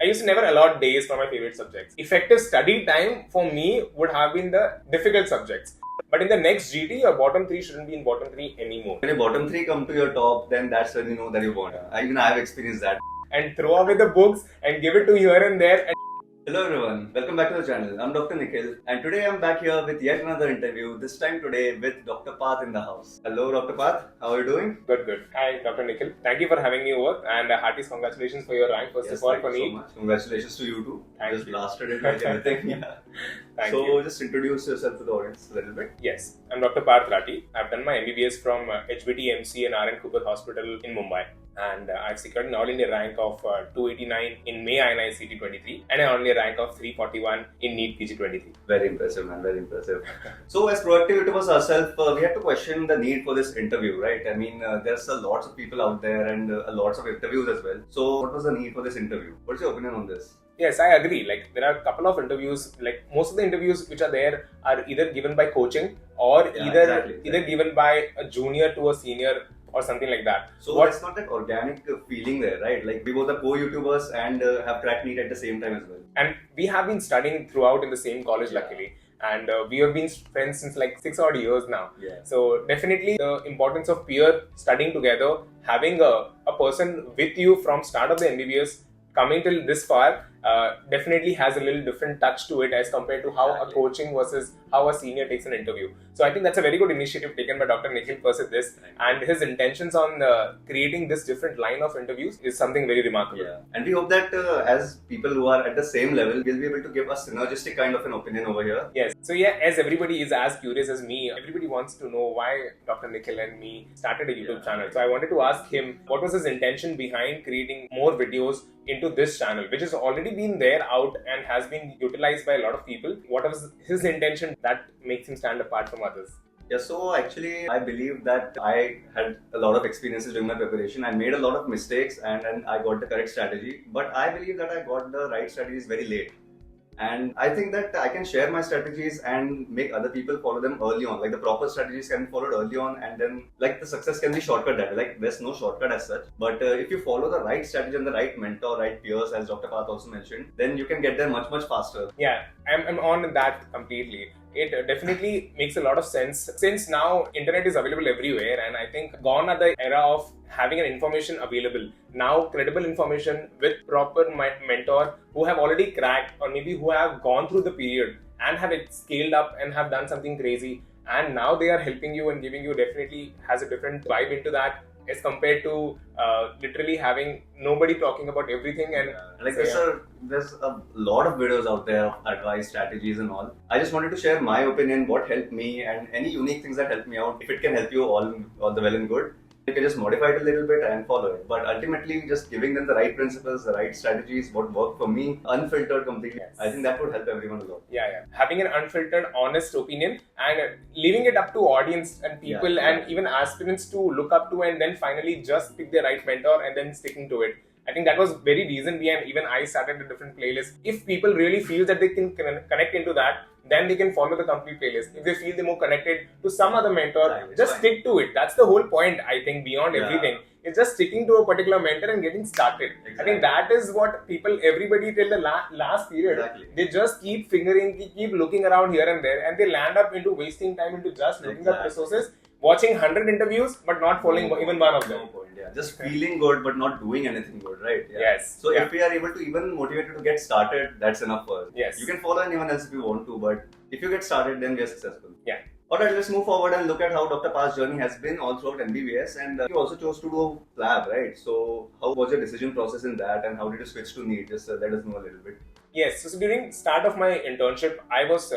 I used to never allot days for my favorite subjects. Effective study time for me would have been the difficult subjects. But in the next GT, your bottom 3 shouldn't be in bottom 3 anymore. When your bottom 3 come to your top, then that's when you know that you won. Even I have experienced that. And throw away the books and give it to here and there. Hello everyone, welcome back to the channel. I'm Dr. Nikhil and today I'm back here with yet another interview, this time today with Dr. Parth in the house. Hello Dr. Parth, how are you doing? Good. Hi Dr. Nikhil. Thank you for having me over and hearty congratulations for your rank first of all for NEET. Thank you so much. Congratulations to you too. Thank just you. blasted it like anything. Thank you. Just introduce yourself to the audience a little bit. Yes, I'm Dr. Parth. I've done my MBBS from HBT MC and R.N. Cooper Hospital in Mumbai. And I've secured an all-India rank of 289 in May INICET 23 and an all-India rank of 341 in NEET-PG 23. Very impressive, man. Very impressive. So, as proactive towards ourselves, we had to question the need for this interview, right? I mean, there's lots of people out there and lots of interviews as well. So, what was the need for this interview? What's your opinion on this? Yes, I agree. Like, there are a couple of interviews, like most of the interviews which are there are either given by coaching or either given by a junior to a senior or something like that. So it's not that organic feeling there, right? Like we both are co-YouTubers and have cracked NEET at the same time as well. And we have been studying throughout in the same college, luckily. And we have been friends since like 6 odd years now. So definitely the importance of peer studying together, having a person with you from start of the MBBS coming till this far definitely has a little different touch to it as compared to how a coaching versus how a senior takes an interview. So I think that's a very good initiative taken by Dr. Nikhil Bharad this, and his intentions on creating this different line of interviews is something very remarkable. And we hope that as people who are at the same level, we'll be able to give a synergistic kind of an opinion over here. Yes. So as everybody is as curious as me, everybody wants to know why Dr. Nikhil and me started a YouTube channel. So I wanted to ask him what was his intention behind creating more videos into this channel, which has already been there out and has been utilized by a lot of people. What was his intention that makes him stand apart from others? So actually I believe that I had a lot of experiences during my preparation. I made a lot of mistakes and I got the correct strategy, but I believe that I got the right strategies very late. And I think that I can share my strategies and make other people follow them early on. Like the proper strategies can be followed early on, and then like the success can be shortcut that. Like there's no shortcut as such. But if you follow the right strategy and the right mentor, right peers, as Dr. Parth also mentioned, then you can get there much faster. Yeah, I'm on that completely. It definitely makes a lot of sense since now internet is available everywhere, and I think gone are the era of having an information available. Now credible information with proper mentor who have already cracked or maybe who have gone through the period and have it scaled up and have done something crazy, and now they are helping you and giving you definitely has a different vibe into that as compared to literally having nobody talking about everything. And like there's a lot of videos out there of advice, strategies and all. I just wanted to share my opinion, what helped me and any unique things that helped me out. If it can help you, all the well and good. You can just modify it a little bit and follow it. But ultimately, just giving them the right principles, the right strategies, what worked for me, unfiltered completely. I think that would help everyone a lot. Having an unfiltered, honest opinion and leaving it up to audience and people and even aspirants to look up to, and then finally just pick the right mentor and then sticking to it. I think that was very reason behind even I started a different playlist. If people really feel that they can connect into that, then they can follow the complete playlist. If they feel they're more connected to some other mentor, just stick to it. That's the whole point, I think, beyond everything. It's just sticking to a particular mentor and getting started. I think that is what everybody till the last period, they just keep keep looking around here and there, and they land up into wasting time into just looking up resources, watching 100 interviews, but not following even one of them. No point, just feeling good, but not doing anything good, right? So if we are able to even motivate you to get started, that's enough for us. You can follow anyone else if you want to, but if you get started, then we are successful. Alright, let's move forward and look at how Dr. Parth's journey has been all throughout MBBS, and you also chose to do PLAB, right? So how was your decision process in that, and how did you switch to NEET? Just let us know a little bit. Yes, so during start of my internship, I was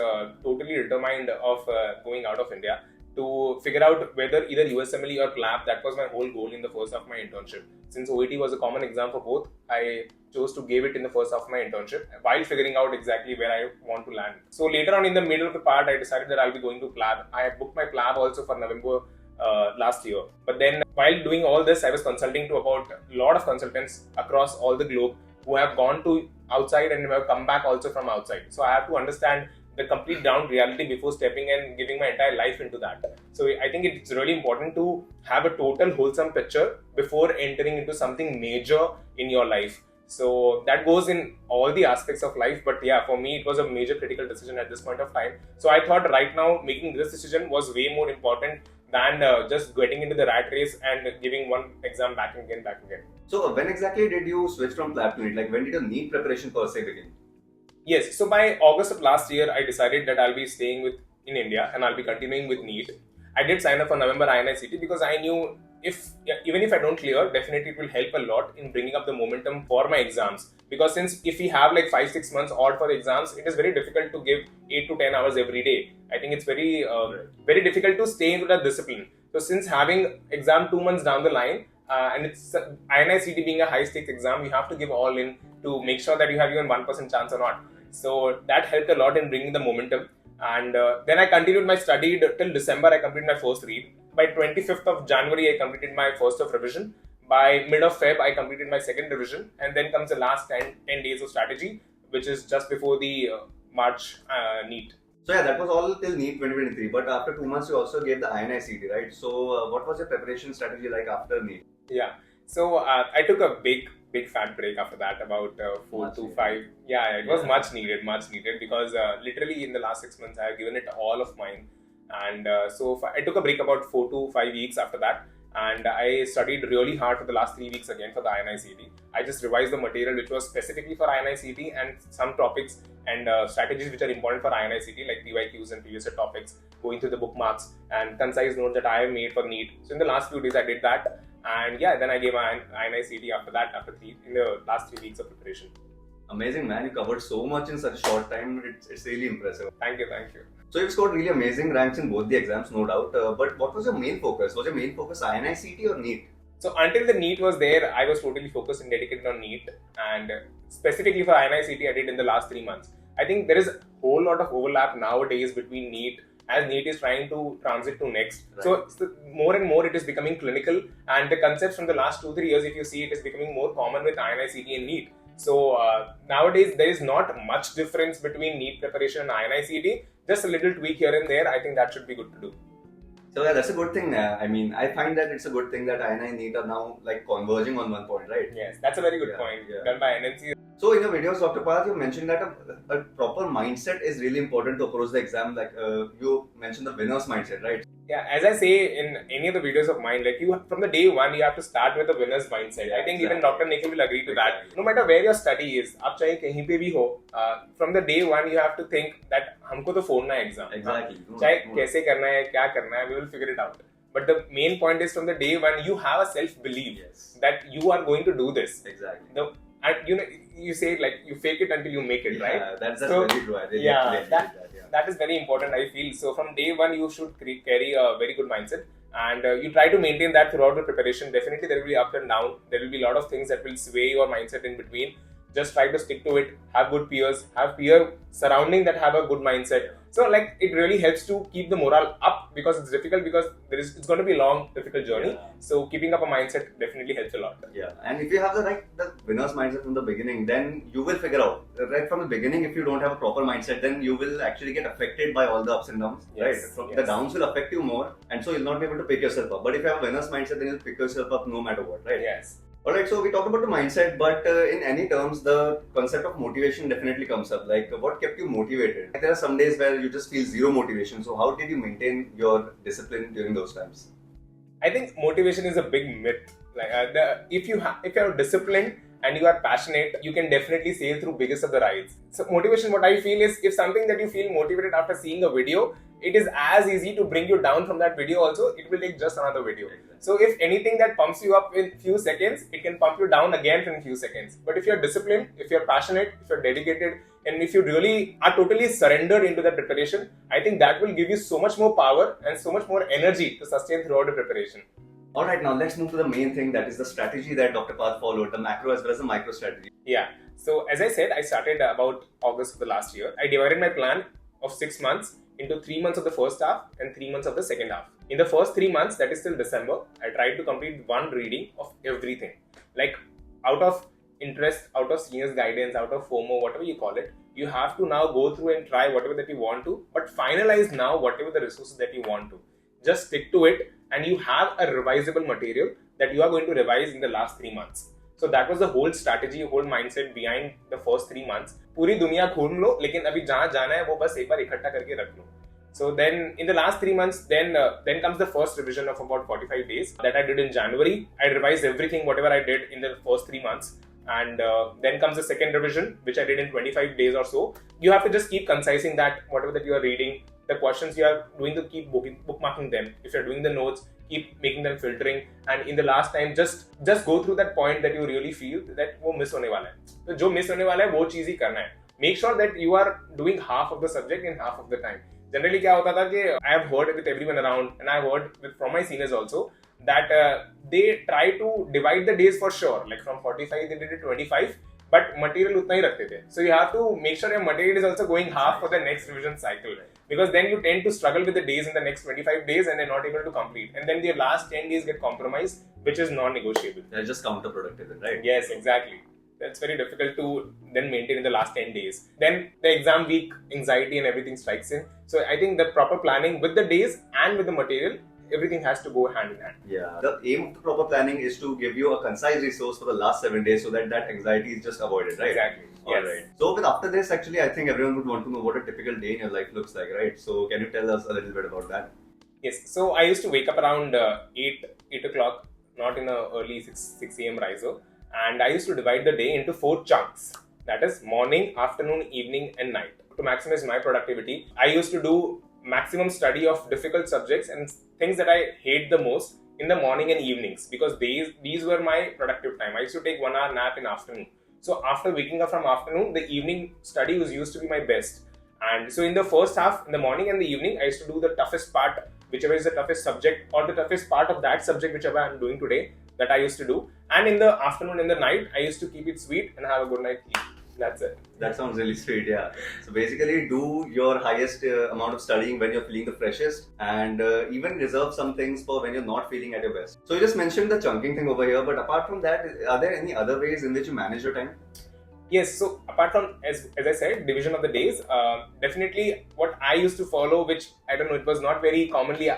totally determined of going out of India to figure out whether either USMLE or PLAB. That was my whole goal in the first half of my internship. Since OET was a common exam for both, I chose to give it in the first half of my internship while figuring out exactly where I want to land. So later on in the middle of the part, I decided that I'll be going to PLAB. I had booked my PLAB also for November last year. But then while doing all this, I was consulting to about a lot of consultants across all the globe who have gone to outside and have come back also from outside. So I have to understand the complete ground reality before stepping and giving my entire life into that. So I think it's really important to have a total wholesome picture before entering into something major in your life. So that goes in all the aspects of life. But yeah, for me, it was a major critical decision at this point of time. So I thought right now making this decision was way more important than just getting into the rat race and giving one exam back again. So when exactly did you switch from PLAB to NEET? Like when did your NEET preparation per se begin? Yes, so by August of last year, I decided that I'll be staying in India and I'll be continuing with NEET. I did sign up for November INICET because I knew even if I don't clear, definitely it will help a lot in bringing up the momentum for my exams. Because since if we have like 5-6 months odd for the exams, it is very difficult to give 8 to 10 hours every day. I think it's very difficult to stay into that discipline. So since having exam 2 months down the line, and it's INICET being a high stakes exam, you have to give all in to make sure that you have even 1% chance or not. So that helped a lot in bringing the momentum. And then I continued my study till December. I completed my first read. By 25th of January, I completed my first of revision. By mid of Feb, I completed my second revision. And then comes the last 10 days of strategy, which is just before the March NEET. So yeah, that was all till NEET 2023. But after 2 months, you also gave the INICET, right? So what was your preparation strategy like after NEET? Yeah. So I took a big fat break after that, about 4 to 5. Yeah, it was much needed because literally in the last 6 months, I have given it all of mine. And so I took a break about 4 to 5 weeks after that. And I studied really hard for the last 3 weeks again for the INICET. I just revised the material which was specifically for INICET and some topics and strategies which are important for INICET, like PYQs and previous topics, going through the bookmarks and concise notes that I have made for NEET. So in the last few days I did that. And yeah, then I gave my INICET after that, in the last 3 weeks of preparation. Amazing, man. You covered so much in such a short time. It's really impressive. Thank you. So you've scored really amazing ranks in both the exams, no doubt. But what was your main focus? Was your main focus INICET or NEET? So until the NEET was there, I was totally focused and dedicated on NEET. And specifically for INICET, I did in the last 3 months. I think there is a whole lot of overlap nowadays between NEET as NEET is trying to transit to next. Right. So more and more it is becoming clinical, and the concepts from the last 2-3 years, if you see, it is becoming more common with INICET and NEET. So nowadays there is not much difference between NEET preparation and INICET. Just a little tweak here and there. I think that should be good to do. So yeah, that's a good thing. I mean, I find that it's a good thing that INI and NEET are now like converging on one point, right? Yes, that's a very good point done by NNC. So in your videos, Dr. Parth, you mentioned that a proper mindset is really important to approach the exam. Like you mentioned the winner's mindset, right? Yeah, as I say in any of the videos of mine, like from the day one, you have to start with a winner's mindset. I think even Dr. Nikhil will agree to that. No matter where your study is, आप चाहे कहीं पे भी हो, from the day one, you have to think that हमको तो फोड़ना है exam. Exactly. चाहे कैसे करना है, क्या करना है, we will figure it out. But the main point is from the day one, you have a self-belief that you are going to do this. Exactly. And you say like you fake it until you make it, right? That's so, very true. That is very important, I feel. So from day one, you should carry a very good mindset, and you try to maintain that throughout the preparation. Definitely, there will be up and down. There will be a lot of things that will sway your mindset in between. Just try to stick to it. Have good peers. Have peer surrounding that have a good mindset. So like it really helps to keep the morale up, because it's difficult, because it's going to be a long, difficult journey. So keeping up a mindset definitely helps a lot. Yeah, and if you have the winner's mindset from the beginning, then you will figure out right from the beginning. If you don't have a proper mindset, then you will actually get affected by all the ups and downs. Right, the downs will affect you more, and so you'll not be able to pick yourself up. But if you have a winner's mindset, then you'll pick yourself up no matter what. Right? Yes. Alright, so we talked about the mindset, but in any terms, the concept of motivation definitely comes up. Like, what kept you motivated? Like, there are some days where you just feel zero motivation. So, how did you maintain your discipline during those times? I think motivation is a big myth. Like, if you are disciplined and you are passionate, you can definitely sail through biggest of the rides. So, motivation, what I feel is, if something that you feel motivated after seeing a video, it is as easy to bring you down from that video also. It will take just another video. Exactly. So if anything that pumps you up in few seconds, it can pump you down again in few seconds. But if you're disciplined, if you're passionate, if you're dedicated, and if you really are totally surrendered into the preparation, I think that will give you so much more power and so much more energy to sustain throughout the preparation. Alright, now let's move to the main thing, that is the strategy that Dr. Parth followed, the macro as well as the micro strategy. Yeah. So as I said, I started about August of the last year. I divided my plan of 6 months into 3 months of the first half and 3 months of the second half. In the first 3 months, that is till December, I tried to complete one reading of everything. Like out of interest, out of seniors guidance, out of FOMO, whatever you call it, you have to now go through and try whatever that you want to, but finalize now whatever the resources that you want to. Just stick to it, and you have a revisable material that you are going to revise in the last 3 months. So that was the whole strategy, whole mindset behind the first 3 months. पूरी दुनिया घूम लो, लेकिन अभी जहाँ जाना है वो बस एक बार इकट्ठा करके रख लो. So then in the last 3 months, then comes the first revision of about 45 days that I did in January. I revised everything, whatever I did in the first 3 months. And then comes the second revision, which I did in 25 days or so. You have to just keep concising that, whatever that you are reading, the questions you are doing to keep bookmarking them. If you're doing the notes, keep making them filtering. And in the last time, just go through that point that you really feel that वो miss होने वाला है. तो जो miss होने वाला है वो चीज ही करना है. Make sure that you are doing half of the subject in half of the time. Generally क्या होता था कि I have heard with everyone around and I have heard from my seniors also that they try to divide the days for sure. Like from 45 they did it 25, but material उतना ही रखते थे. So you have to make sure your material is also going half for the next revision cycle, because then you tend to struggle with the days in the next 25 days and they're not able to complete. And then your last 10 days get compromised, which is non-negotiable. They're just counterproductive, right? Yes, exactly. That's very difficult to then maintain in the last 10 days. Then the exam week anxiety and everything strikes in. So I think the proper planning with the days and with the material, everything has to go hand in hand. Yeah. The aim of the proper planning is to give you a concise resource for the last 7 days so that anxiety is just avoided, right? Exactly. All right. So after this, actually, I think everyone would want to know what a typical day in your life looks like, right? So can you tell us a little bit about that? Yes. So I used to wake up around 8 o'clock, not in a early 6 a.m. riser. And I used to divide the day into 4 chunks. That is morning, afternoon, evening and night. To maximize my productivity, I used to do maximum study of difficult subjects and things that I hate the most in the morning and evenings, because these were my productive time. I used to take 1 hour nap in afternoon. So after waking up from afternoon, the evening study was used to be my best. And so in the first half, in the morning and the evening, I used to do the toughest part, whichever is the toughest subject or the toughest part of that subject, whichever I'm doing today, that I used to do. And in the afternoon and the night, I used to keep it sweet and have a good night sleep. That's it. That sounds really sweet, yeah. So basically, do your highest amount of studying when you're feeling the freshest, and even reserve some things for when you're not feeling at your best. So you just mentioned the chunking thing over here, but apart from that, are there any other ways in which you manage your time? Yes, so apart from, as I said, division of the days, definitely what I used to follow, which I don't know, it was not very commonly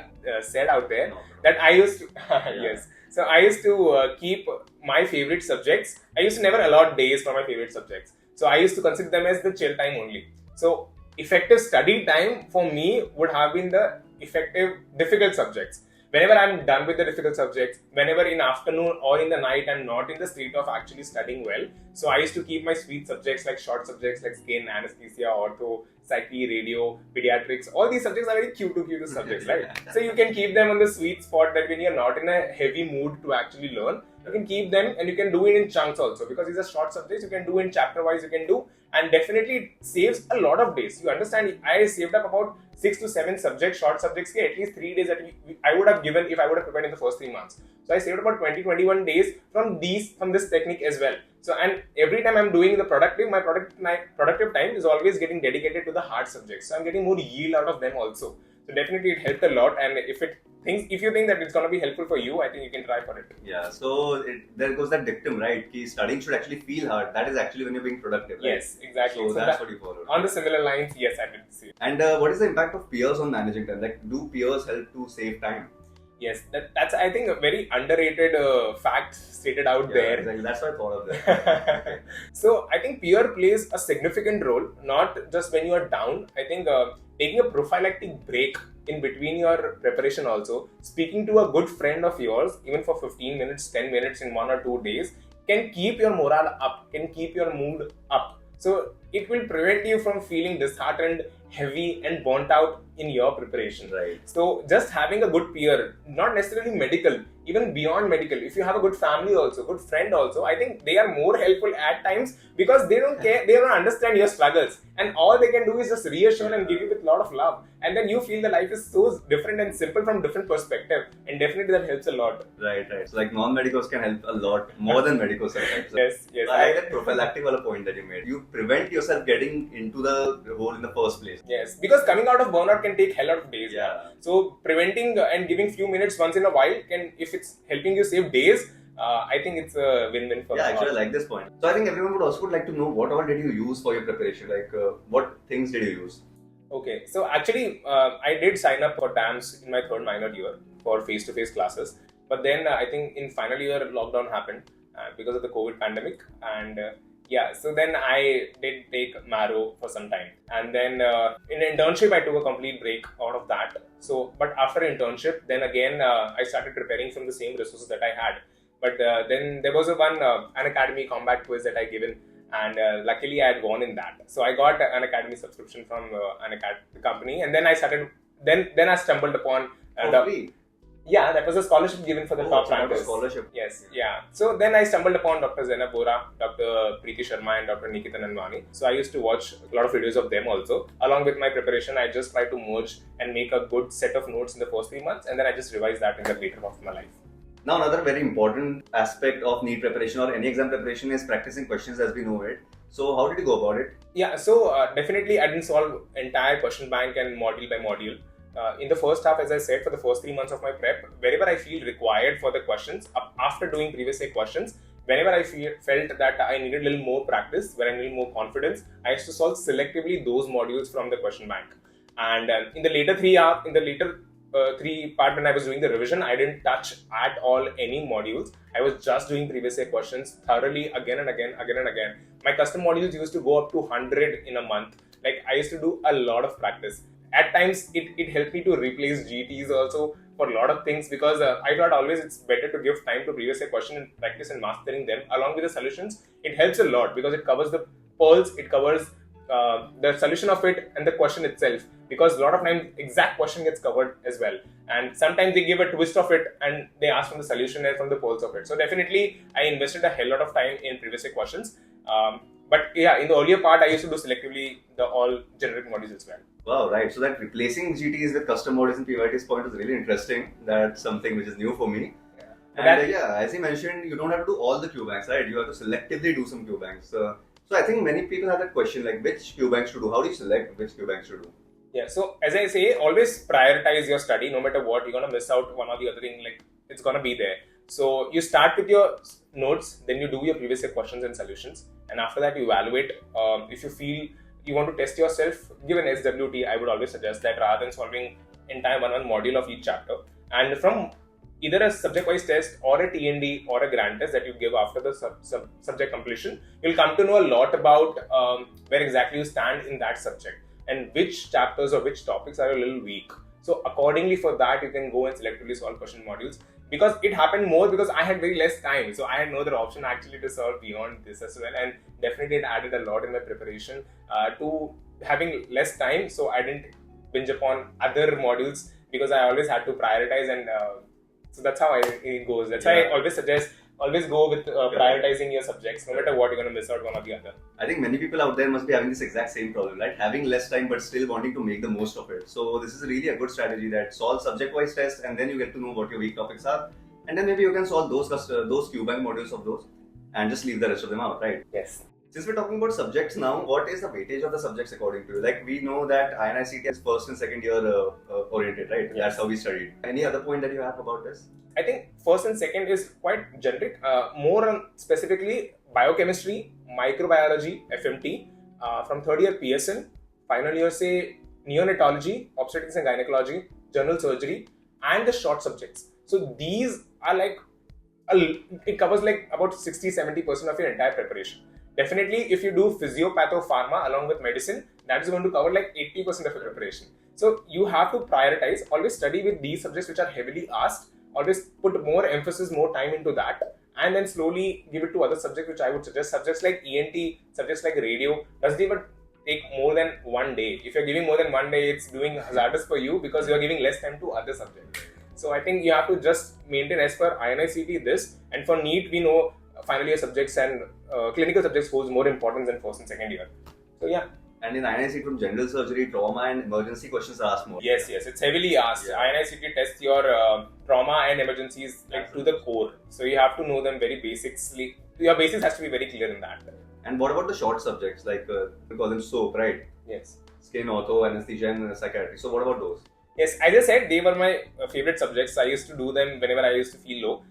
said out there, that I used to, yes. So I used to keep my favorite subjects. I used to never allot days for my favorite subjects. So I used to consider them as the chill time only. So effective study time for me would have been the effective difficult subjects. Whenever I'm done with the difficult subjects, whenever in afternoon or in the night I'm not in the state of actually studying well, so I used to keep my sweet subjects like short subjects like skin, anesthesia, ortho, psyche, radio, pediatrics. All these subjects are very cute subjects, right? So you can keep them on the sweet spot that when you're not in a heavy mood to actually learn, you can keep them and you can do it in chunks also, because these are short subjects. You can do in chapter wise, you can do, and definitely it saves a lot of days. You understand, I saved up about 6 to 7 subjects, short subjects, at least 3 days that I would have given if I would have prepared in the first 3 months. So I saved about 20-21 days from this technique as well. So, and every time I'm doing the productive, my productive time is always getting dedicated to the hard subjects. So I'm getting more yield out of them also. So definitely it helped a lot, and if you think that it's going to be helpful for you, I think you can try for it. Yeah, so there goes that dictum, right? Ki studying should actually feel hard. That is actually when you're being productive, right? Yes, exactly. So that's what you follow. On the similar lines, yes, I did see it. And what is the impact of peers on managing time? Like, do peers help to save time? Yes, that's I think a very underrated fact stated out there. Exactly. That's why I thought of that. So I think peer plays a significant role, not just when you are down. I think taking a prophylactic break in between your preparation also, speaking to a good friend of yours, even for 15 minutes, 10 minutes in 1 or 2 days, can keep your morale up, can keep your mood up. So it will prevent you from feeling disheartened, heavy and burnt out in your preparation. Right. So just having a good peer, not necessarily medical, even beyond medical, if you have a good family also, good friend also, I think they are more helpful at times, because they don't care, they don't understand your struggles, and all they can do is just reassure and give you with a lot of love, and then you feel the life is so different and simple from different perspective, and definitely that helps a lot. Right. So like non-medicals can help a lot more than medicals sometimes. Yes. I like that prophylactic point that you made. You prevent yourself getting into the hole in the first place. Yes, because coming out of burnout can take hell lot of days. Yeah. So preventing and giving few minutes once in a while can, if it's helping you save days, I think it's a win-win for Yeah, actually I like this point. So I think everyone would also like to know what all did you use for your preparation? Like what things did you use? Okay, so actually I did sign up for DAMS in my third minor year for face-to-face classes. But then I think in final year lockdown happened, because of the COVID pandemic. And yeah, so then I did take Marrow for some time. And then in internship, I took a complete break out of that. So, but after internship, then again, I started preparing from the same resources that I had. But then there was an Academy combat quiz that I given, and luckily I had won in that. So I got an Academy subscription from the company, and then I started. Then I stumbled upon. Free. Yeah, that was a scholarship given for the top so that was rankers. scholarship. Yes, yeah. So then I stumbled upon Dr. Zainab Bora, Dr. Preeti Sharma, and Dr. Nikita Nanwani. So I used to watch a lot of videos of them also. Along with my preparation, I just tried to merge and make a good set of notes in the first 3 months, and then I just revised that in the later half of my life. Now, another very important aspect of NEET preparation or any exam preparation is practicing questions as we know it. So how did you go about it? Yeah, so definitely I didn't solve entire question bank and module by module. In the first half, as I said, for the first 3 months of my prep, wherever I feel required for the questions, after doing previous year questions, whenever I felt that I needed a little more practice, where I needed more confidence, I used to solve selectively those modules from the question bank. And in the later three part when I was doing the revision, I didn't touch at all any modules. I was just doing previous year questions thoroughly again and again. My custom modules used to go up to 100 in a month. Like I used to do a lot of practice. At times, it helped me to replace GTs also for a lot of things, because I thought always it's better to give time to previous year question and practice and mastering them along with the solutions. It helps a lot because it covers the pearls, it covers the solution of it and the question itself, because a lot of times exact question gets covered as well, and sometimes they give a twist of it and they ask from the solution and from the pearls of it. So definitely I invested a hell lot of time in previous year questions. But yeah, in the earlier part, I used to do selectively the all generic modules as well. Wow, right. So that replacing GTs with custom modules in PYT's point is really interesting. That's something which is new for me. Yeah. And as you mentioned, you don't have to do all the QBanks, right? You have to selectively do some QBanks. So I think many people have that question, like which QBanks to do? How do you select which QBanks to do? Yeah, so as I say, always prioritize your study. No matter what, you're going to miss out one or the other thing. Like it's going to be there. So you start with your notes, then you do your previous year questions and solutions. And after that, you evaluate. If you feel you want to test yourself, give an SWT. I would always suggest that rather than solving entire one module of each chapter. And from either a subject-wise test or a TND or a grant test that you give after the subject completion, you'll come to know a lot about where exactly you stand in that subject and which chapters or which topics are a little weak. So accordingly for that, you can go and selectively solve question modules. Because it happened more because I had very less time. So I had no other option actually to solve beyond this as well. And definitely it added a lot in my preparation to having less time. So I didn't binge upon other modules because I always had to prioritize, and so that's how it goes. That's why I always suggest, always go with prioritizing your subjects. No matter what, you're going to miss out one or the other. I think many people out there must be having this exact same problem, right? Having less time but still wanting to make the most of it. So this is really a good strategy, that solve subject-wise tests and then you get to know what your weak topics are. And then maybe you can solve those QBank modules of those and just leave the rest of them out, right? Yes. Since we're talking about subjects now, what is the weightage of the subjects according to you? Like we know that INICET is first and second year oriented, right? Yes. That's how we studied. Any other point that you have about this? I think first and second is quite generic. More on specifically biochemistry, microbiology, FMT. From third year PSN, final year say neonatology, obstetrics and gynecology, general surgery, and the short subjects. So these are like, it covers like about 60-70% of your entire preparation. Definitely, if you do physiopatho-pharma along with medicine, that is going to cover like 80% of your preparation. So you have to prioritize, always study with these subjects which are heavily asked, always put more emphasis, more time into that, and then slowly give it to other subjects which I would suggest. Subjects like ENT, subjects like radio, doesn't even take more than 1 day. If you're giving more than 1 day, it's doing hazardous for you because you're giving less time to other subjects. So I think you have to just maintain as per INICET this, and for NEET we know final year subjects and clinical subjects holds more importance than first and second year. So yeah. And in INICET from general surgery, trauma and emergency questions are asked more. Yes, it's heavily asked. Yeah. INICET tests your trauma and emergencies like to the core. So you have to know them very basically. Your basics has to be very clear in that. And what about the short subjects, like we call them SOAP, right? Yes. Skin, ortho, anesthesia and psychiatry. So what about those? Yes, as I said, they were my favorite subjects. I used to do them whenever I used to feel low,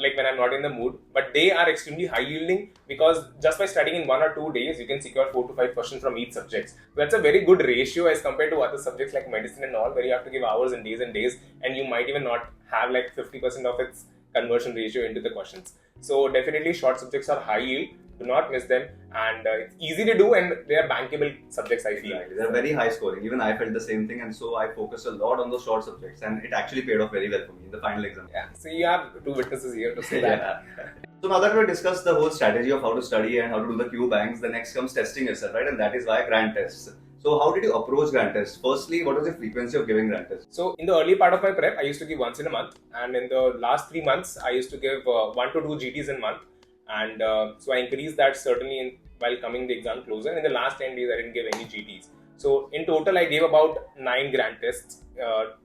like when I'm not in the mood. But they are extremely high yielding because just by studying in 1 or 2 days, you can secure 4 to 5 questions from each subject. So that's a very good ratio as compared to other subjects like medicine and all, where you have to give hours and days, and you might even not have like 50% of its conversion ratio into the questions. So definitely short subjects are high yield. Do not miss them, and it's easy to do, and they are bankable subjects, I feel. Exactly. They're very high scoring. Even I felt the same thing, and so I focused a lot on those short subjects, and it actually paid off very well for me in the final exam. Yeah. So you have two witnesses here to say that. So now that we discussed the whole strategy of how to study and how to do the QBanks, the next comes testing yourself, right? And that is why grant tests. So how did you approach grant tests? Firstly, what was the frequency of giving grant tests? So in the early part of my prep, I used to give once in a month, and in the last 3 months, I used to give 1 to 2 GTs in a month. And so I increased that certainly while coming the exam closer. And in the last 10 days, I didn't give any GTs. So in total, I gave about 9 grant tests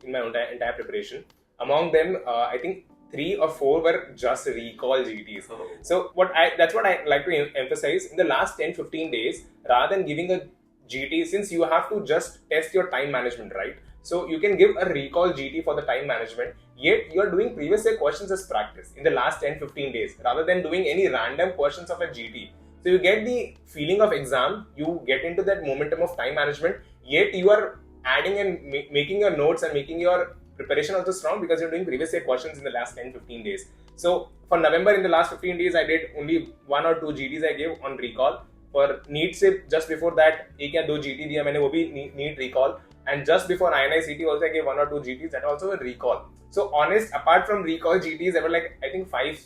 in my entire preparation. Among them, I think 3 or 4 were just recall GTs. Oh. So that's what I like to emphasize. In the last 10-15 days, rather than giving a GT, since you have to just test your time management, right? So you can give a recall GT for the time management, yet you are doing previous year questions as practice in the last 10-15 days rather than doing any random questions of a GT. So you get the feeling of exam, you get into that momentum of time management, yet you are adding and making your notes and making your preparation also strong because you're doing previous year questions in the last 10-15 days. So for November, in the last 15 days, I did only 1 or 2 GTs I gave on recall. For NEET से just before that, एक या 2 GT दिया मैंने, वो भी NEET recall. And just before INICET also, I gave 1 or 2 GTs, that also a recall. So honest, apart from recall GTs, there were like, I think 5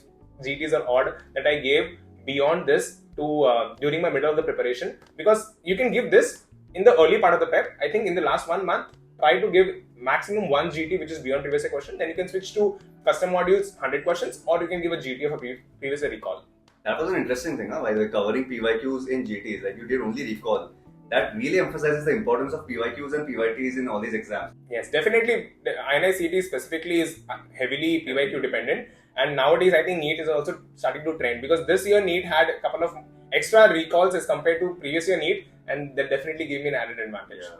GTs or odd that I gave beyond this to during my middle of the preparation. Because you can give this in the early part of the prep. I think in the last 1 month, try to give maximum 1 GT which is beyond previous year question. Then you can switch to custom modules, 100 questions, or you can give a GT of a previous year recall. That was an interesting thing, by the way, covering PYQs in GTs. Like you did only recall. That really emphasizes the importance of PYQs and PYTs in all these exams. Yes, definitely. The INICET specifically is heavily PYQ dependent, and nowadays I think NEET is also starting to trend because this year NEET had a couple of extra recalls as compared to previous year NEET, and that definitely gave me an added advantage. Yeah.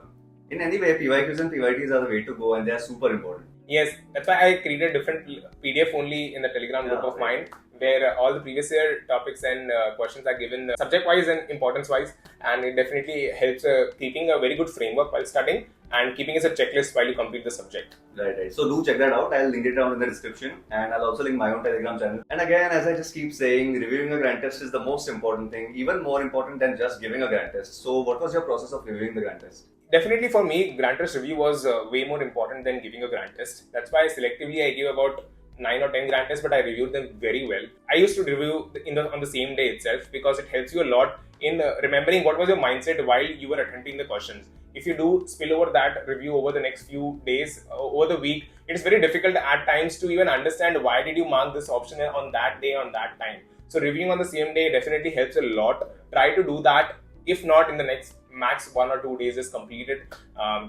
In any way, PYQs and PYTs are the way to go, and they are super important. Yes, that's why I created different PDF only in the Telegram group of mine, where all the previous year topics and questions are given subject-wise and importance-wise, and it definitely helps keeping a very good framework while studying and keeping as a checklist while you complete the subject. Right. So do check that out. I'll link it down in the description, and I'll also link my own Telegram channel. And again, as I just keep saying, reviewing a grant test is the most important thing, even more important than just giving a grant test. So what was your process of reviewing the grant test? Definitely for me, grant test review was way more important than giving a grant test. That's why selectively I gave about 9 or 10 grant tests, but I reviewed them very well. I used to review on the same day itself because it helps you a lot in remembering what was your mindset while you were attempting the questions. If you do spill over that review over the next few days, over the week, it is very difficult at times to even understand why did you mark this option on that day, on that time. So reviewing on the same day definitely helps a lot. Try to do that. If not, in the next max 1 or 2 days is completed.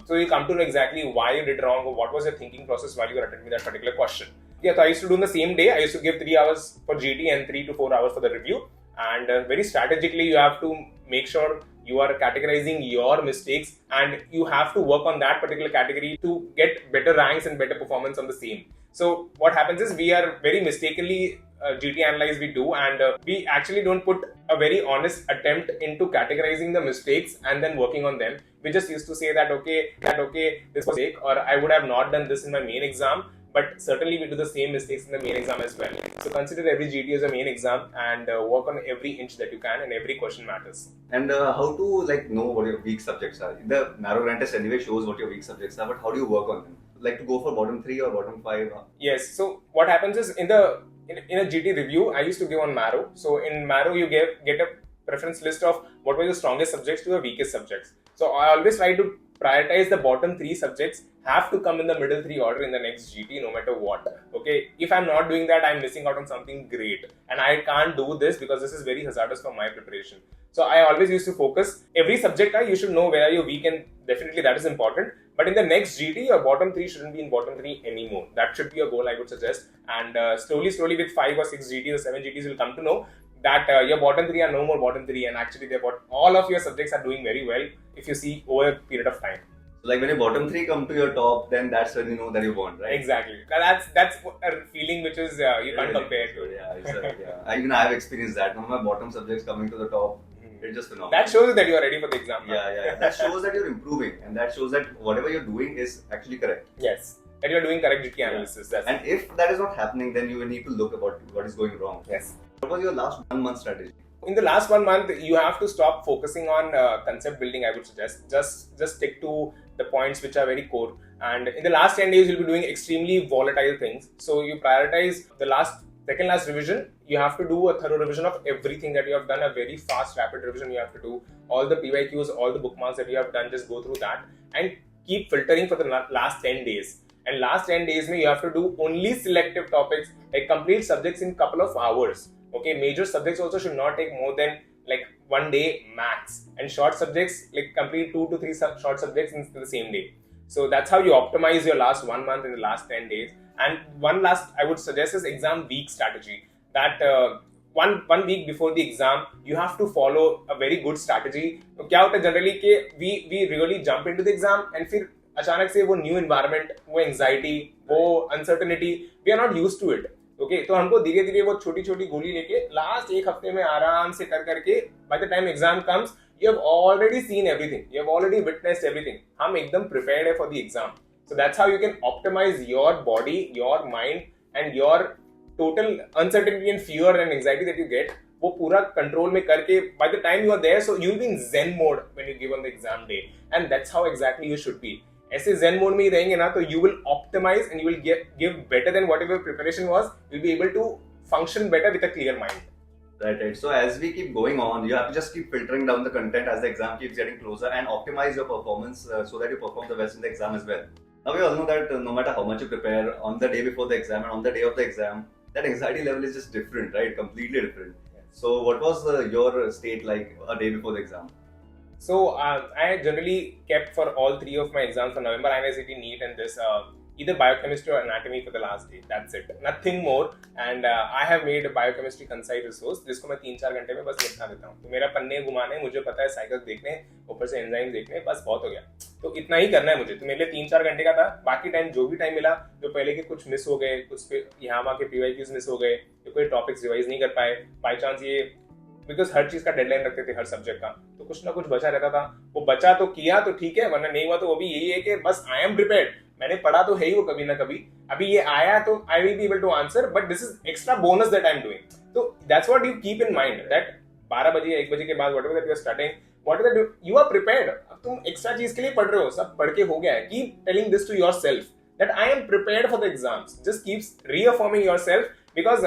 So you come to know exactly why you did wrong or what was your thinking process while you were attempting that particular question. Yeah, so I used to do in the same day. I used to give 3 hours for GT and 3 to 4 hours for the review. And very strategically, you have to make sure you are categorizing your mistakes and you have to work on that particular category to get better ranks and better performance on the same. So what happens is we are very mistakenly GT analyze we do, and we actually don't put a very honest attempt into categorizing the mistakes and then working on them. We just used to say that okay, this was mistake, or I would have not done this in my main exam, but certainly we do the same mistakes in the main exam as well. So consider every GT as a main exam and work on every inch that you can, and every question matters. And how to know what your weak subjects are? The narrow grant test anyway shows what your weak subjects are, but how do you work on them? Like to go for bottom 3 or bottom 5? Yes. So what happens is in a GT review, I used to give on Marrow. So in Marrow, you get a preference list of what were the strongest subjects to the weakest subjects. So I always try to prioritize the bottom 3 subjects have to come in the middle 3 order in the next GT no matter what. Okay, if I'm not doing that, I'm missing out on something great, and I can't do this because this is very hazardous for my preparation. So I always used to focus every subject you should know where you're weak, and definitely that is important. But in the next GT, your bottom 3 shouldn't be in bottom 3 anymore. That should be a goal I would suggest. And slowly with 5 or 6 GTs or 7 GTs, you'll come to know that your bottom 3 are no more bottom 3, and actually all of your subjects are doing very well if you see over a period of time. Like when your bottom 3 come to your top, then that's when you know that you won, right? Exactly. That's a feeling which is you can't compare to. Yeah, even I have experienced that. Now my bottom subjects coming to the top, it's just phenomenal. That shows that you are ready for the exam. Yeah. That shows that you're improving, and that shows that whatever you're doing is actually correct. Yes. that you are doing correct GK analysis. That's and if that is not happening, then you will need to look about what is going wrong. Yes. What was your last 1 month strategy? In the last 1 month, you have to stop focusing on concept building. I would suggest just stick to the points which are very core. And in the last 10 days, you'll be doing extremely volatile things. So you prioritize the second last revision. You have to do a thorough revision of everything that you have done, a very fast, rapid revision you have to do. All the PYQs, all the bookmarks that you have done, just go through that and keep filtering for the last 10 days. And last 10 days, you have to do only selective topics, like complete subjects in couple of hours. Okay, major subjects also should not take more than like 1 day max. And short subjects, like complete 2 to 3 short subjects in the same day. So that's how you optimize your last 1 month in the last 10 days. And one last I would suggest is exam week strategy. That one week before the exam, you have to follow a very good strategy. So क्या होता है generally कि we really jump into the exam and फिर अचानक से वो new environment, वो anxiety, वो uncertainty, we are not used to it. Okay, तो हमको धीरे धीरे वो छोटी छोटी गोली लेके लास्ट 1 हफ्ते में आराम से कर करके by the time exam comes, you have already seen everything, you have already witnessed everything. हम एकदम prepared है for the exam. So that's how you can optimize your body, your mind, and your total uncertainty and fear and anxiety that you get. वो पूरा control में करके by the time you are there, so you'll be in Zen mode when you give on the exam day, and that's how exactly you should be. ऐसे Zen mode में ही रहेंगे ना, तो you will optimize and you will give better than whatever preparation was. You'll be able to function better with a clear mind. Right. So as we keep going on, you have to just keep filtering down the content as the exam keeps getting closer and optimize your performance so that you perform the best in the exam as well. Now we all know that no matter how much you prepare on the day before the exam and on the day of the exam, that anxiety level is just different, right? Completely different. Yes. So what was your state like a day before the exam? So I generally kept for all 3 of my exams for November, INICET, NEET and this, either biochemistry or anatomy for the last day. That's it. Nothing more. And I have made a biochemistry concise resource जिसको मैं 3-4 घंटे में बस लिखना देता हूँ. तो मेरा पन्ने घुमाने, मुझे पता है साइकिल्स देखने, ऊपर से एंजाइम देखने, बस बहुत हो गया. तो इतना ही करना है मुझे. तो मेरे लिए 3-4 घंटे का था. बाकी टाइम जो भी टाइम मिला, जो पहले के कुछ मिस हो गए, कुछ यहाँ वहाँ के PYQs मिस हो गए, कोई टॉपिक्स रिवाइज नहीं कर पाए, बाई चांस ये बिकॉज हर चीज का डेडलाइन रखते थे हर सब्जेक्ट का, तो कुछ ना कुछ बचा रहता था. वो बचा तो किया तो ठीक है, वरना नहीं हुआ तो वो भी यही है कि बस आई एम प्रिपेयर्ड. मैंने पढ़ा तो है ही वो कभी ना कभी, अभी ये आया तो I will be able to answer, but this is extra bonus that I am doing. तो that's what you keep in mind that 12 बजे 1 बजे के बाद whatever that you are starting, whatever that you are prepared. अब तुम extra चीज के लिए पढ़ रहे हो, सब पढ़ के हो गया है. Keep telling this to yourself that I am prepared for the exams. Just keeps reaffirming yourself, because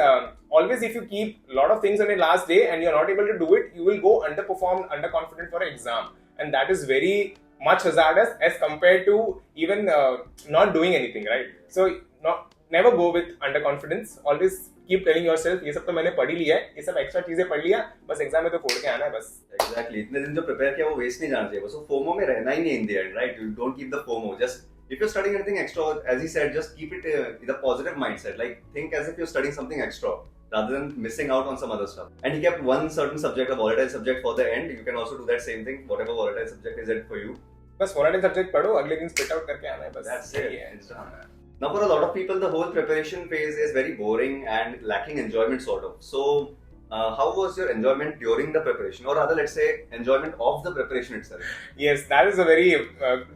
always if you keep a lot of things on your last day and you're not able to do it, you will go underperformed, underconfident for an exam, and that is very much hazardous as compared to even not doing anything, right? So never go with underconfidence. Always keep telling yourself, ये सब तो मैंने पढ़ ही लिया है, ये सब extra चीजें पढ़ लिया, बस एग्जाम में तो फोड़ के आना है बस. Exactly. इतने दिन जो प्रिपेयर किया वो वेस्ट नहीं जाना चाहिए. बस वो फोमो में रहना ही नहीं in the end, right? You don't keep the FOMO. Just if you're studying anything extra, as he said, just keep it in a positive mindset. Like, think as if you're studying something extra rather than missing out on some other stuff. And he kept one certain subject, a volatile subject, for the end. You can also do that same thing, whatever volatile subject is it for you. बस volatile subject पढ़ो, अगले दिन split out करके आना है बस. That's it. It's done. Now, for a lot of people, the whole preparation phase is very boring and lacking enjoyment, sort of. So, how was your enjoyment during the preparation, or rather, let's say, enjoyment of the preparation itself? Yes, that is a very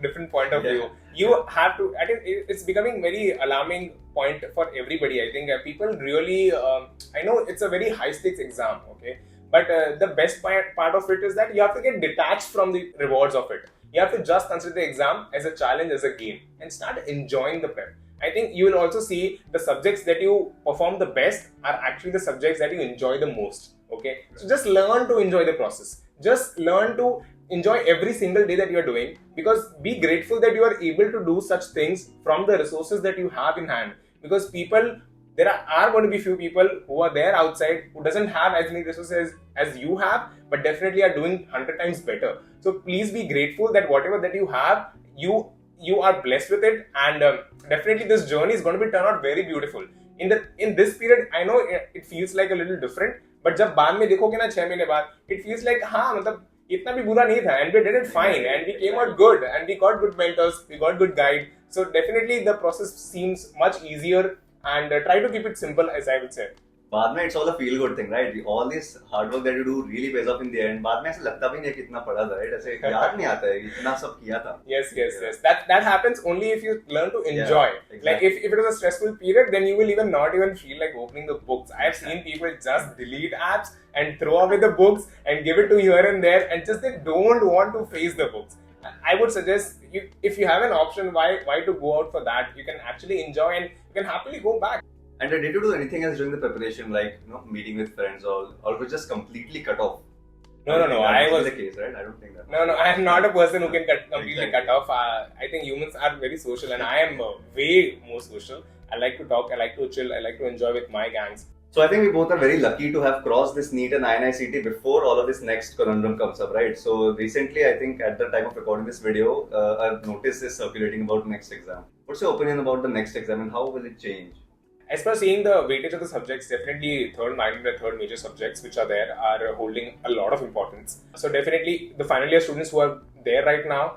different point of view. You have to. I think it's becoming very alarming point for everybody. I think people really. I know it's a very high stakes exam, okay, but the best part of it is that you have to get detached from the rewards of it. You have to just consider the exam as a challenge, as a game, and start enjoying the prep. I think you will also see the subjects that you perform the best are actually the subjects that you enjoy the most. Okay, so just learn to enjoy the process. Just learn to enjoy every single day that you are doing, because be grateful that you are able to do such things from the resources that you have in hand. Because there are going to be few people who are there outside who doesn't have as many resources as you have, but definitely are doing 100 times better. So please be grateful that whatever that you have, you are blessed with it, and definitely this journey is going to be turn out very beautiful. In this period, I know it feels like a little different, but जब बाद में देखोगे ना 6 महीने बाद, it feels like हाँ मतलब इतना भी बुरा नहीं था, and we did it fine, and we came out good, and we got good mentors, we got good guide. So definitely the process seems much easier, and try to keep it simple, as I would say. बाद में it's all a feel good thing, right? All this hard work that you do really pays off in the end. बाद में ऐसा लगता भी नहीं कि इतना पढ़ा था, right? ऐसे याद नहीं आता है इतना सब किया था. Yes. That happens only if you learn to enjoy. Exactly. Like if it was a stressful period, then you will not even feel like opening the books. I have seen people just delete apps and throw away the books and give it to here and there, and just they don't want to face the books. I would suggest if you have an option, why to go out for that? You can actually enjoy and you can happily go back. And did you do anything else during the preparation, like meeting with friends, or was just completely cut off? No. I was the case, right? I don't think that. No. I am not a person who can completely cut off. I think humans are very social, and I am way more social. I like to talk. I like to chill. I like to enjoy with my gangs. So I think we both are very lucky to have crossed this NEET and INICET before all of this next conundrum comes up, right? So recently, I think at the time of recording this video, a notice is circulating about next exam. What's your opinion about the next exam and how will it change? As per seeing the weightage of the subjects, definitely third major subjects which are there are holding a lot of importance. So definitely the final year students who are there right now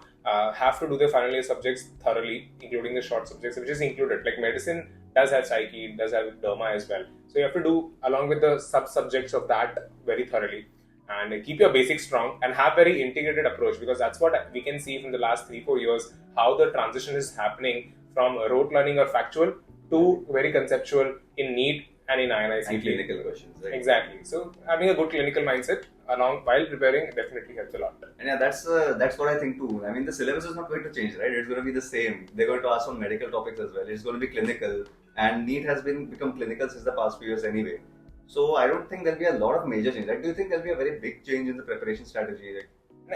have to do their final year subjects thoroughly, including the short subjects, which is included. Like medicine does have psyche, it does have derma as well. So you have to do along with the sub-subjects of that very thoroughly. And keep your basics strong and have very integrated approach, because that's what we can see from the last 3-4 years, how the transition is happening from rote learning or factual to very conceptual in NEET and in INICET. And clinical questions, right? Exactly. So having a good clinical mindset along while preparing definitely helps a lot. And yeah, that's what I think too. I mean, the syllabus is not going to change, right? It's going to be the same. They're going to ask on medical topics as well. It's going to be clinical, and NEET has become clinical since the past few years anyway. So I don't think there'll be a lot of major change. Like, do you think there'll be a very big change in the preparation strategy? Like,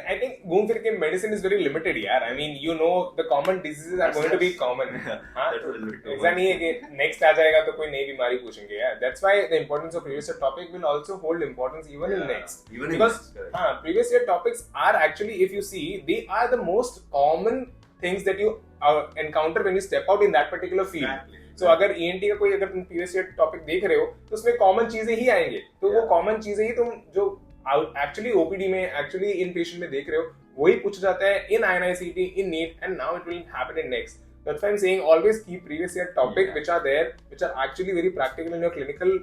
I think boom fir medicine is very limited, yeah. I mean, the common diseases are going to be common. That's a little bit common. ऐसा नहीं है कि next आ जाएगा तो कोई नई बीमारी पूछेंगे, yeah. That's why the importance of previous year topic will also hold importance even in next. Even because in next, previous year topics are actually, if you see, they are the most common things that you encounter when you step out in that particular field. Exactly. So अगर ENT का कोई अगर तुम previous year topic देख रहे हो तो उसमें common चीजें ही आएंगे. तो वो common चीजें ही तुम जो actually OPD में, actually in patient में देख रहे हो, वही पूछा जाता है in INICET, in NEET, and now it will happen in next. That's why I'm saying always keep previous year topic which are there, which are actually very practical in your clinical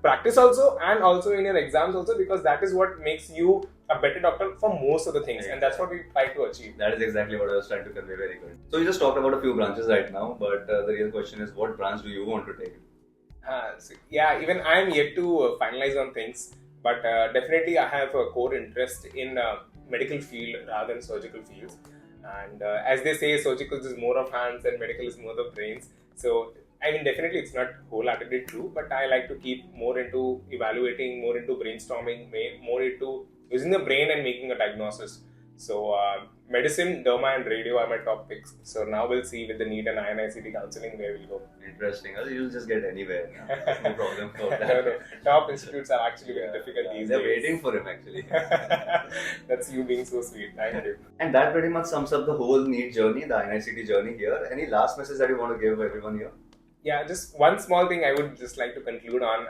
practice also, and also in your exams also, because that is what makes you a better doctor for most of the things, and that's what we try to achieve. That is exactly what I was trying to convey. Very good. So you just talked about a few branches right now, but the real question is, what branch do you want to take? So, yeah, even I am yet to finalize on things. But definitely I have a core interest in medical field rather than surgical fields. And as they say, surgical is more of hands and medical is more of brains. So, I mean, definitely it's not wholeheartedly true, but I like to keep more into evaluating, more into brainstorming, more into using the brain and making a diagnosis. So, medicine, derma and radio are my top picks. So now we'll see with the NEET and INICET counseling where we'll go. Interesting. You'll just get anywhere. No problem for that. No. Top institutes are actually very difficult these They're days. waiting for him actually. That's you being so sweet. Thank you. And that pretty much sums up the whole NEET journey, the INICET journey here. Any last message that you want to give everyone here? Yeah, just one small thing I would just like to conclude on.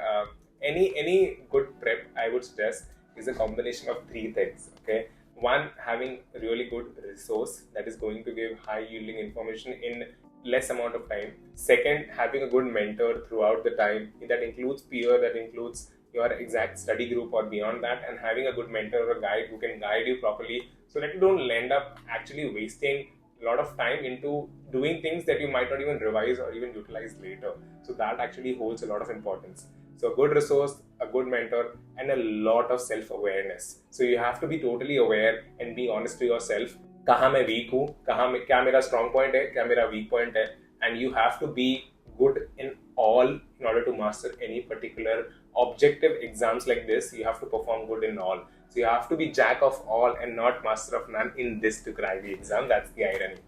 Any good prep I would suggest is a combination of 3 things. Okay. One, having really good resource that is going to give high yielding information in less amount of time. Second, having a good mentor throughout the time. That includes peer, that includes your exact study group or beyond that, and having a good mentor or guide who can guide you properly so that you don't end up actually wasting a lot of time into doing things that you might not even revise or even utilize later. So that actually holds a lot of importance. So a good resource, a good mentor, and a lot of self-awareness. So you have to be totally aware and be honest to yourself. कहाँ मैं weak हूँ, क्या मेरा strong point है, क्या मेरा weak point है, and you have to be good in all in order to master any particular objective exams like this. You have to perform good in all. So you have to be jack of all and not master of none in this to crack the exam. That's the irony.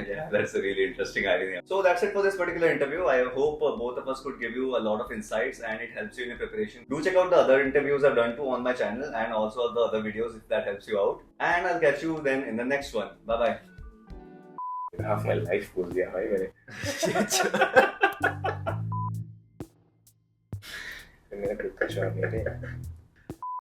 Yeah, that's a really interesting idea. So that's it for this particular interview. I hope both of us could give you a lot of insights and it helps you in your preparation. Do check out the other interviews I've done too on my channel and also the other videos if that helps you out. And I'll catch you then in the next one. Bye bye. Half my life goes there. मेरा खुद का शौक नहीं है